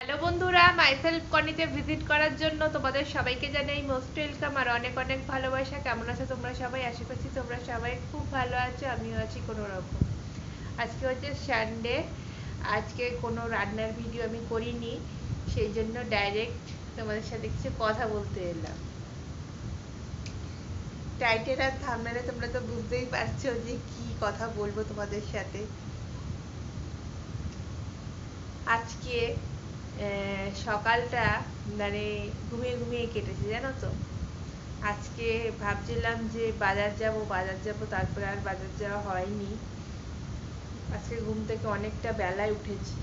Hello বন্ধুরা, myself কনিতে visit করার জন্য তোমাদের সবাইকে জানাই মোস্ট ওয়েলকাম আর অনেক অনেক ভালোবাসা। কেমন আছো তোমরা সবাই? আশা করছি তোমরা সবাই খুব ভালো আছো, আমিও আছি কোনো রকম। আজকে হচ্ছে সানডে, আজকে কোনো রান্নার ভিডিও আমি করিনি, সেই জন্য ডাইরেক্ট তোমাদের সাথে কিছু কথা বলতে এলাম। টাইটেল আর থাম্বনেলে তোমরা তো বুঝতেই পারছো যে কি কথা বলবো তোমাদের সাথে। আজকে সকালটা মানে ঘুমিয়ে ঘুমিয়ে কেটেছে জানো তো। আজকে ভাবছিলাম যে বাজার যাব, তারপরে আর বাজার যাওয়া হয়নি। আজকে ঘুম থেকে অনেকটা বেলায় উঠেছি।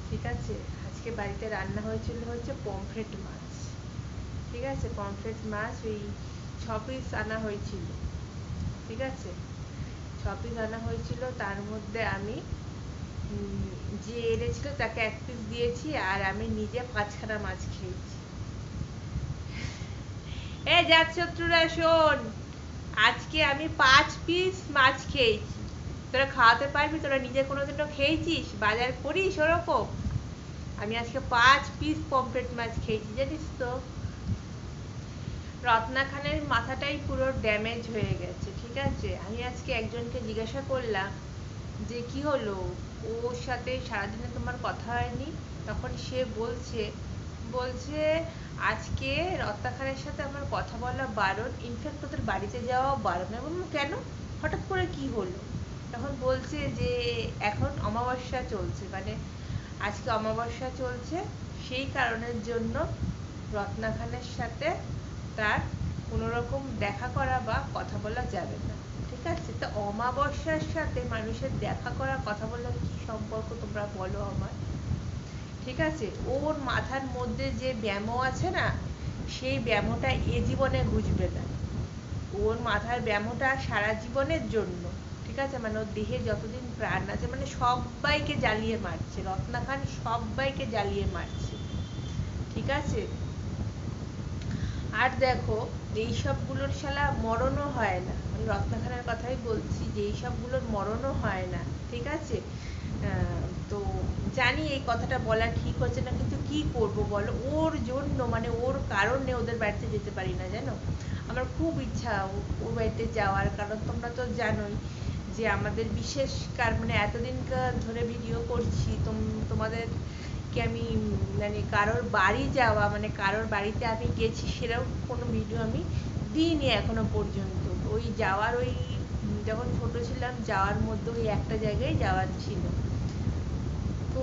ঠিক আছে, আজকে বাড়িতে রান্না হয়েছিল হচ্ছে পমফ্রেট মাছ। ঠিক আছে, পমফ্রেট মাছ ওই 6 পিস আনা হয়েছিল। ঠিক আছে, 6 পিস আনা হয়েছিল, তার মধ্যে আমি যে এনেছিল তাকে 1 পিস দিয়েছি আর আমি নিজে 5খানা মাছ খেয়েছি। জাত শত্রুরা শোন, আজকে আমি 5 পিস মাছ খেয়েছি। তোরা খাওয়াতে পারবি? তোরা নিজে কোনোদিনও খেয়েছিস? বাজার করিস ওরকম? আমি আজকে 5 পিস পমফ্রেট মাছ খেয়েছি, জানিস তো। রত্না খানের মাথাটাই পুরো ড্যামেজ হয়ে গেছে। ঠিক আছে, আমি আজকে একজনকে জিজ্ঞাসা করলাম যে কি হলো, ওর সাথে সারাদিনে তোমার কথা হয়নি? তখন সে বলছে আজকে রত্না খানের সাথে আমার কথা বলা বারণ, ইনফ্যাক্ট ওদের বাড়িতে যাওয়া বারণ। আমি বললাম কেন, হঠাৎ করে কি হলো? তখন বলছে যে এখন অমাবস্যা চলছে, মানে আজকে অমাবস্যা চলছে, সেই কারণের জন্য রত্না খানের সাথে তার কোনো রকম দেখা করা বা কথা বলা যাবে না। ঠিক আছে, তো অমাবস্যার সাথে মানুষের দেখা করা কথা বলার কি সম্পর্ক তোমরা বলো আমার। ঠিক আছে, ওর মাথার মধ্যে যে ব্যামো আছে না, সেই ব্যামোটা এ জীবনে ঘুচবে না। ওর মাথার ব্যামোটা সারা জীবনের জন্য। ঠিক আছে, মানে ওর দেহে যতদিন প্রাণ আছে, মানে সবাইকে জ্বালিয়ে মারছে রত্না খান, সবাইকে জ্বালিয়ে মারছে। ঠিক আছে, আর দেখো এই সবগুলোর শালা মরণও হয় না। আমি রত্না খানের কথাই বলছি যে এই সবগুলোর মরণও হয় না। ঠিক আছে, তো জানি এই কথাটা বলা ঠিক হচ্ছে না, কিন্তু কি করব বলো, ওর জন্য মানে ওর কারণে ওদের বাড়িতে যেতে পারি না জানো। আমার খুব ইচ্ছা ওর বাড়িতে যাওয়ার, কারণ তোমরা তো জানোই যে আমাদের বিশেষ মানে এতদিনকার ধরে ভিডিও করছি তোমাদের কি আমি মানে কারোর বাড়ি যাওয়া, মানে কারোর বাড়িতে আমি গেছি সেরকম কোনো ভিডিও আমি দিইনি এখনো পর্যন্ত। ওই যাওয়ার ওই যখন ছোট ছিলাম যাওয়ার মধ্যে ওই একটা জায়গায় যাওয়ার ছিল। তো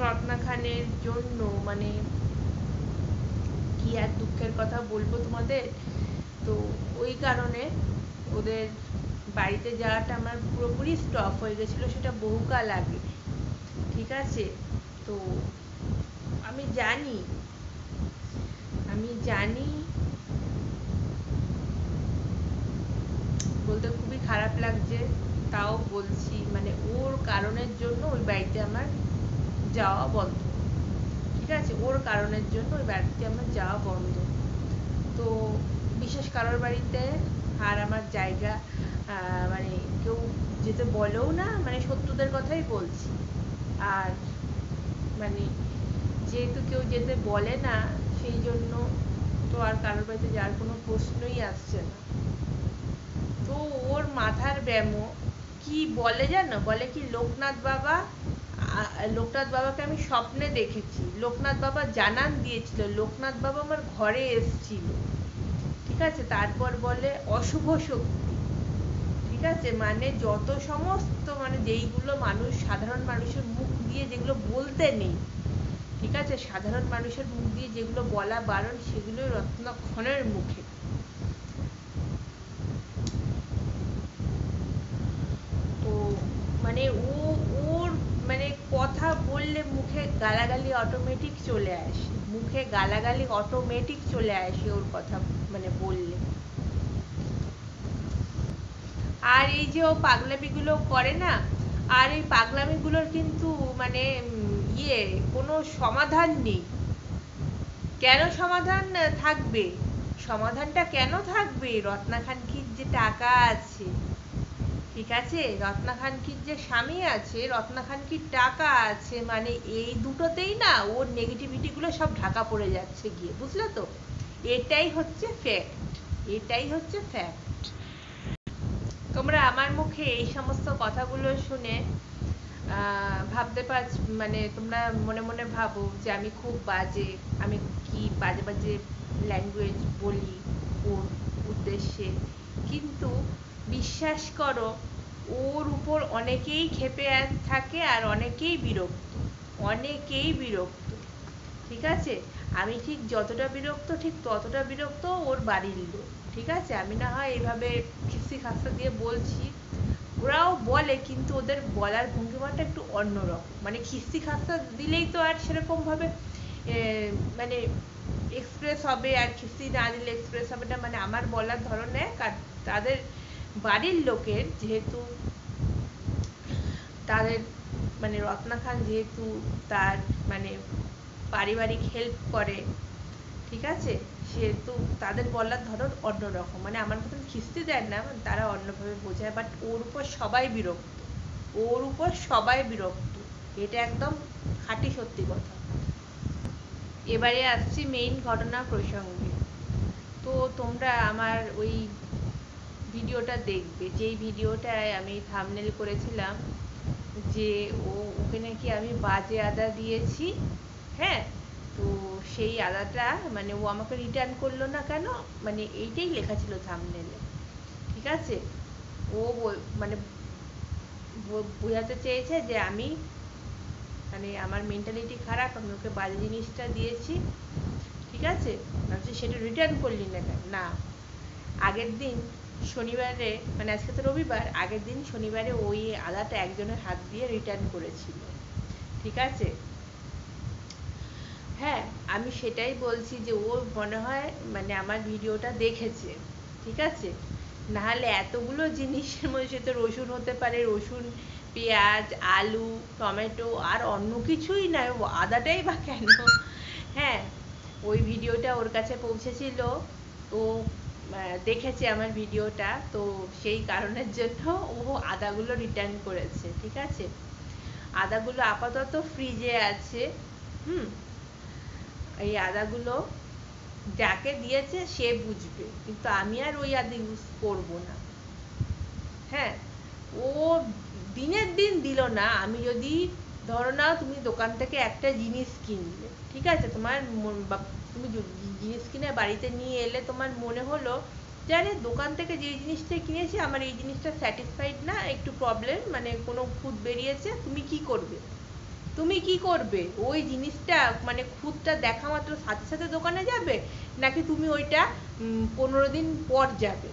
রত্না খানের জন্য মানে কি আর দুঃখের কথা বলবো তোমাদের। তো ওই কারণে ওদের বাড়িতে যাওয়াটা আমার পুরোপুরি স্টপ হয়ে গেছিলো, সেটা বহুকাল আগে। ঠিক আছে, তো আমি জানি বলতে খুবই খারাপ লাগছে, তাও বলছি, মানে ওর কারণের জন্য ওই বাড়িতে আমার যাওয়া বন্ধ। ঠিক আছে, ওর কারণের জন্য ওই বাড়িতে আমার যাওয়া বন্ধ। তো বিশেষ কারোর বাড়িতে আর আমার জায়গা মানে কেউ যেতে বলেও না, মানে শত্রুদের কথাই বলছি। আর মানে যেহেতু কেউ যেতে বলে না, সেই জন্য তো আর কারোর বাড়িতে যাওয়ার কোনো প্রশ্নই আসছে না। তো ওর মাথার ব্যামো কি বলে জানো, বলে কি লোকনাথ বাবাকে আমি স্বপ্নে দেখেছি, লোকনাথ বাবা জানান দিয়েছিল, লোকনাথ বাবা আমার ঘরে এসেছিল। ঠিক আছে, তারপর বলে অশুভ শক্তি। ঠিক আছে, মানে যত সমস্ত মানে যেইগুলো মানুষ সাধারণ মানুষের মুখ দিয়ে যেগুলো বলতে নেই, ঠিক আছে, সাধারণ মানুষের মুখ দিয়ে যেগুলো বলা বারণ, সেগুলোই রত্নক্ষণের মুখে। তো মানে ওর মানে কথা বললে মুখে গালাগালি অটোমেটিক চলে আসে, ওর কথা মানে বললে। আর এই যে ও পাগলামিগুলো করে না, আর এই পাগলামিগুলোর কিন্তু মানে কোনো সমাধান নেই। কেন সমাধান থাকবে? সমাধানটা কেন থাকবে? রত্না খানকির যে টাকা আছে, ঠিক আছে, রত্না খানকির যে স্বামী আছে, রত্না খানকির টাকা আছে, মানে এই দুটোতেই না ওর নেগেটিভিটি গুলো সব ঢাকা পড়ে যাচ্ছে গিয়ে, বুঝলে তো? এটাই হচ্ছে ফ্যাক্ট, এটাই হচ্ছে ফ্যাক্ট। তোমরা আমার মুখে এই সমস্ত কথাগুলো শুনে ভাবতে পারছ, মানে তোমরা মনে মনে ভাবো যে আমি খুব বাজে, আমি কি বাজে বাজে ল্যাঙ্গুয়েজ বলি ওর উদ্দেশ্যে, কিন্তু বিশ্বাস করো ওর উপর অনেকেই ক্ষেপে থাকে আর অনেকেই বিরক্ত, অনেকেই বিরক্ত। ঠিক আছে, আমি ঠিক যতটা বিরক্ত ঠিক ততটা বিরক্ত ওর বাড়ির লোক। ঠিক আছে, আমি না হয় এভাবে খিস্তি খাস্তা দিয়ে বলছি, ওরাও বলে, কিন্তু ওদের বলার ভঙ্গিমাটা একটু অন্যরকম, মানে খিস্তি খাস্তা দিলেই তো আর সেরকম ভাবে মানে এক্সপ্রেস হবে, আর খিস্তি না দিলে এক্সপ্রেস হবে না, মানে আমার বলার ধরন এক, আর তাদের বাড়ির লোকের যেহেতু তাদের মানে রত্না খান যেহেতু তার মানে পারিবারিক হেল্প করে, ঠিক আছে, সেহেতু তাদের বলার ধরন অন্যরকম, মানে আমার মতন খিস্তি দেন না, তারা অন্যভাবে বোঝায়, বাট ওর উপর সবাই বিরক্ত, ওর উপর সবাই বিরক্ত, এটা একদম খাঁটি সত্যি কথা। এবারে আসছি মেইন ঘটনা প্রসঙ্গে। তো তোমরা আমার ওই ভিডিওটা দেখবে, যেই ভিডিওটায় আমি থাম্বনেল করেছিলাম যে ওকে নাকি আমি বাজে আদা দিয়েছি। হ্যাঁ, তো সেই আদাটা মানে ও আমাকে রিটার্ন করলো না কেন, মানে এইটাই লেখা ছিল থাম্বনেলে। ঠিক আছে, ও মানে বোঝাতে চেয়েছে যে আমি মানে আমার মেন্টালিটি খারাপ, আমি ওকে বাজে জিনিসটা দিয়েছি। ঠিক আছে, ভাবছি সেটা রিটার্ন করলি না কেন? না, আগের দিন শনিবারে, মানে আজকে তো রবিবার, আগের দিন শনিবারে ওই আদাটা একজনের হাত দিয়ে রিটার্ন করেছিল। ঠিক আছে, হ্যাঁ, আমি সেটাই বলছি যে ও মনে হয় মানে আমার ভিডিওটা দেখেছে। ঠিক আছে, নাহলে এতগুলো জিনিসের মধ্যে তো রসুন হতে পারে, রসুন, পেঁয়াজ, আলু, টমেটো, আর অন্য কিছুই নয়, ও আদাটাই বা কেন? হ্যাঁ, ওই ভিডিওটা ওর কাছে পৌঁছেছিল, তো দেখেছে আমার ভিডিওটা, তো সেই কারণের জন্য ও আদাগুলো রিটার্ন করেছে। ঠিক আছে, আদাগুলো আপাতত ফ্রিজে আছে। হুম, এই আদাগুলো যাকে দিয়েছে সে বুঝবে, কিন্তু আমি আর ওই আদা ইউজ করব না। হ্যাঁ, ও দিনের দিন দিল না, আমি যদি ধরো না তুমি দোকান থেকে একটা জিনিস কিনলে, ঠিক আছে, তোমার তুমি জিনিস কিনে বাড়িতে নিয়ে এলে, তোমার মনে হলো যে আরে দোকান থেকে যে জিনিসটা কিনেছি আমার এই জিনিসটা স্যাটিসফাইড না, একটু প্রবলেম, মানে কোনো খুঁত বেরিয়েছে, তুমি কি করবে? তুমি কি করবে? ওই জিনিসটা মানে খুঁতটা দেখা মাত্র সাথে সাথে দোকানে যাবে, নাকি তুমি ওইটা 15 দিন পর যাবে?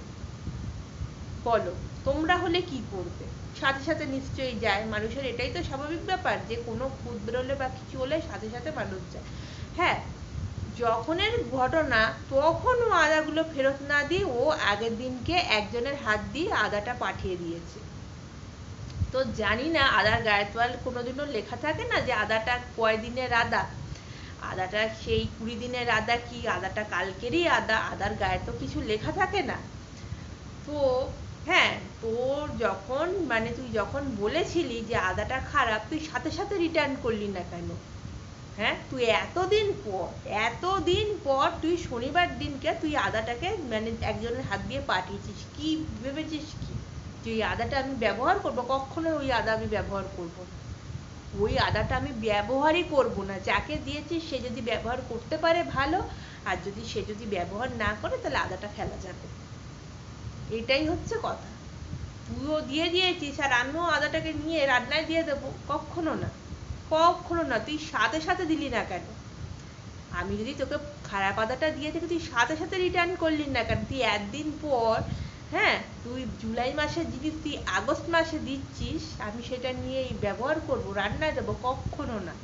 বলো, তোমরা হলে কি করবে? সাথে সাথে নিশ্চয়ই যায়, মানুষের এটাই তো স্বাভাবিক ব্যাপার, যে কোনো খুঁত বেরোলে বা কিছু হলে সাথে সাথে মানুষ যায়। হ্যাঁ, যখনের ঘটনা তখন ও আদাগুলো ফেরত না দিয়ে ও আগের দিনকে একজনের হাত দিয়ে আদাটা পাঠিয়ে দিয়েছে। তো জানি না আদার গায়ে তো আর কোনোদিনও লেখা থাকে না যে আদাটা কয়দিনের আদা, আদাটা সেই 20 দিনের আদা কি আদাটা কালকেরই আদা, আদার গায়ে তো কিছু লেখা থাকে না। তো হ্যাঁ, তোর যখন মানে তুই যখন বলেছিলি যে আদাটা খারাপ, তুই সাথে সাথে রিটার্ন করলি না কেন? হ্যাঁ, তুই এতদিন পর তুই শনিবার দিনকে তুই আদাটাকে মানে একজনের হাত দিয়ে পাঠিয়েছিস, কি ভেবেছিস কি যে ওই আদাটা আমি ব্যবহার করবো? কখনো ওই আদা আমি ব্যবহার করবো না, ওই আদাটা আমি ব্যবহারই করব না। যাকে দিয়েছিস সে যদি ব্যবহার করতে পারে ভালো, আর যদি সে যদি ব্যবহার না করে তাহলে আদাটা ফেলা যাবে, এটাই হচ্ছে কথা। তুইও দিয়ে দিয়েছিস আর আমিও আদাটাকে নিয়ে রান্নায় দিয়ে দেবো? কখনো না, কখনো না। তুই সাথে সাথে দিলি না কেন? আমি যদি তোকে খারাপ আদাটা দিয়ে থাকি, তুই সাথে সাথে রিটার্ন করলি না কেন? তুই একদিন পর, হ্যাঁ, তুই জুলাই মাসের জিনিস তুই আগস্ট মাসে দিচ্ছিস, আমি সেটা নিয়ে ব্যবহার করব, রান্নায় দেবো? কখনো না।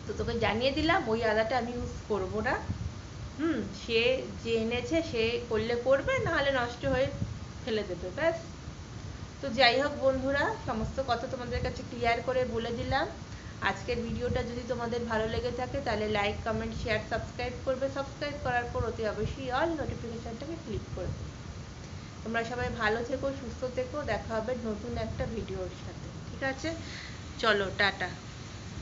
তো তোকে জানিয়ে দিলাম ওই আদাটা আমি ইউজ করব না। সে যে এনেছে সে করলে করবে, না হলে নষ্ট হয়ে ফেলে দেবে, ব্যাস। তো যাই হোক বন্ধুরা, সমস্ত কথা তোমাদের কাছে ক্লিয়ার করে বলে দিলাম। আজকের ভিডিওটা যদি তোমাদের ভালো লেগে থাকে তাহলে লাইক, কমেন্ট, শেয়ার, সাবস্ক্রাইব করবে। সাবস্ক্রাইব করার পর অতি অবশ্যই অল নোটিফিকেশনটাকে ক্লিক করে দেবে। তোমরা সবাই ভালো থেকো, সুস্থ থেকো, দেখা হবে নতুন একটা ভিডিওর সাথে। ঠিক আছে, চলো টাটা।